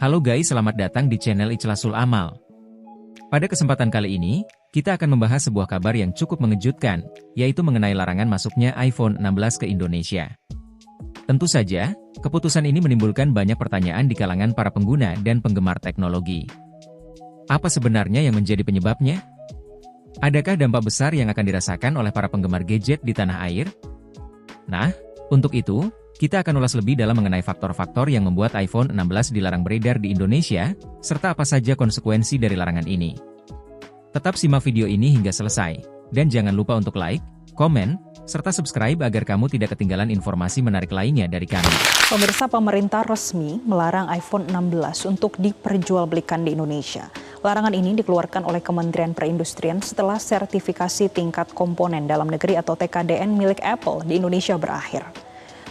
Halo guys, selamat datang di channel Ichlasul Amal. Pada kesempatan kali ini, kita akan membahas sebuah kabar yang cukup mengejutkan, yaitu mengenai larangan masuknya iPhone 16 ke Indonesia. Tentu saja, keputusan ini menimbulkan banyak pertanyaan di kalangan para pengguna dan penggemar teknologi. Apa sebenarnya yang menjadi penyebabnya? Adakah dampak besar yang akan dirasakan oleh para penggemar gadget di tanah air? Nah, untuk itu, kita akan ulas lebih dalam mengenai faktor-faktor yang membuat iPhone 16 dilarang beredar di Indonesia, serta apa saja konsekuensi dari larangan ini. Tetap simak video ini hingga selesai, dan jangan lupa untuk like, komen, serta subscribe agar kamu tidak ketinggalan informasi menarik lainnya dari kami. Pemirsa, pemerintah resmi melarang iPhone 16 untuk diperjualbelikan di Indonesia. Larangan ini dikeluarkan oleh Kementerian Perindustrian setelah sertifikasi tingkat komponen dalam negeri atau TKDN milik Apple di Indonesia berakhir.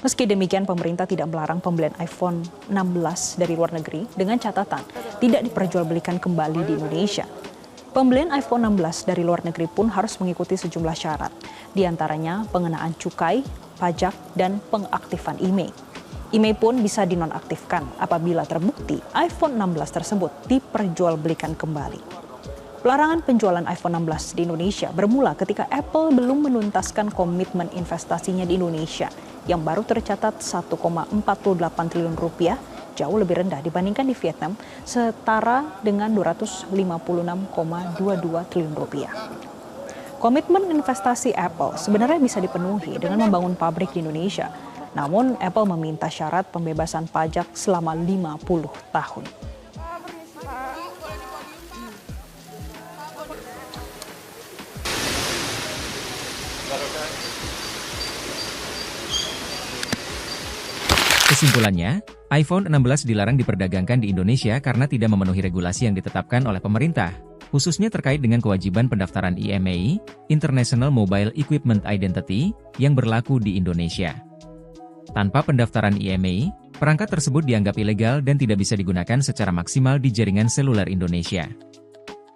Meski demikian, pemerintah tidak melarang pembelian iPhone 16 dari luar negeri dengan catatan tidak diperjualbelikan kembali di Indonesia. Pembelian iPhone 16 dari luar negeri pun harus mengikuti sejumlah syarat, di antaranya pengenaan cukai, pajak, dan pengaktifan IMEI. IMEI pun bisa dinonaktifkan apabila terbukti iPhone 16 tersebut diperjualbelikan kembali. Pelarangan penjualan iPhone 16 di Indonesia bermula ketika Apple belum menuntaskan komitmen investasinya di Indonesia yang baru tercatat 1,48 triliun rupiah, jauh lebih rendah dibandingkan di Vietnam, setara dengan 256,22 triliun rupiah. Komitmen investasi Apple sebenarnya bisa dipenuhi dengan membangun pabrik di Indonesia, namun Apple meminta syarat pembebasan pajak selama 50 tahun. Kesimpulannya, iPhone 16 dilarang diperdagangkan di Indonesia karena tidak memenuhi regulasi yang ditetapkan oleh pemerintah, khususnya terkait dengan kewajiban pendaftaran IMEI, International Mobile Equipment Identity, yang berlaku di Indonesia. Tanpa pendaftaran IMEI, perangkat tersebut dianggap ilegal dan tidak bisa digunakan secara maksimal di jaringan seluler Indonesia.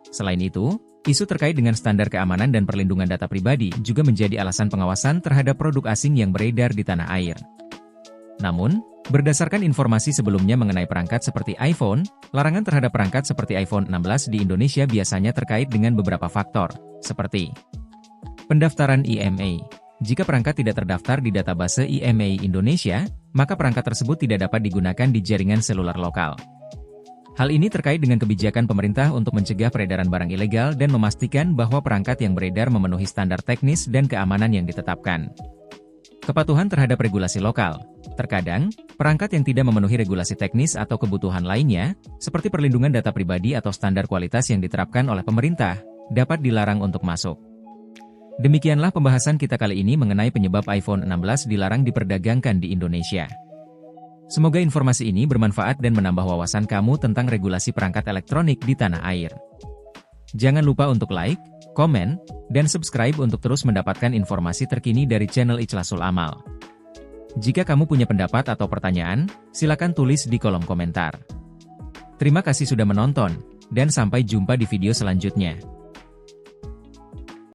Selain itu, isu terkait dengan standar keamanan dan perlindungan data pribadi juga menjadi alasan pengawasan terhadap produk asing yang beredar di tanah air. Namun, berdasarkan informasi sebelumnya mengenai perangkat seperti iPhone, larangan terhadap perangkat seperti iPhone 16 di Indonesia biasanya terkait dengan beberapa faktor, seperti pendaftaran IMEI. Jika perangkat tidak terdaftar di database IMEI Indonesia, maka perangkat tersebut tidak dapat digunakan di jaringan seluler lokal. Hal ini terkait dengan kebijakan pemerintah untuk mencegah peredaran barang ilegal dan memastikan bahwa perangkat yang beredar memenuhi standar teknis dan keamanan yang ditetapkan. Kepatuhan terhadap regulasi lokal. Terkadang, perangkat yang tidak memenuhi regulasi teknis atau kebutuhan lainnya, seperti perlindungan data pribadi atau standar kualitas yang diterapkan oleh pemerintah, dapat dilarang untuk masuk. Demikianlah pembahasan kita kali ini mengenai penyebab iPhone 16 dilarang diperdagangkan di Indonesia. Semoga informasi ini bermanfaat dan menambah wawasan kamu tentang regulasi perangkat elektronik di tanah air. Jangan lupa untuk like, komen, dan subscribe untuk terus mendapatkan informasi terkini dari channel Ichlasul Amal. Jika kamu punya pendapat atau pertanyaan, silakan tulis di kolom komentar. Terima kasih sudah menonton, dan sampai jumpa di video selanjutnya.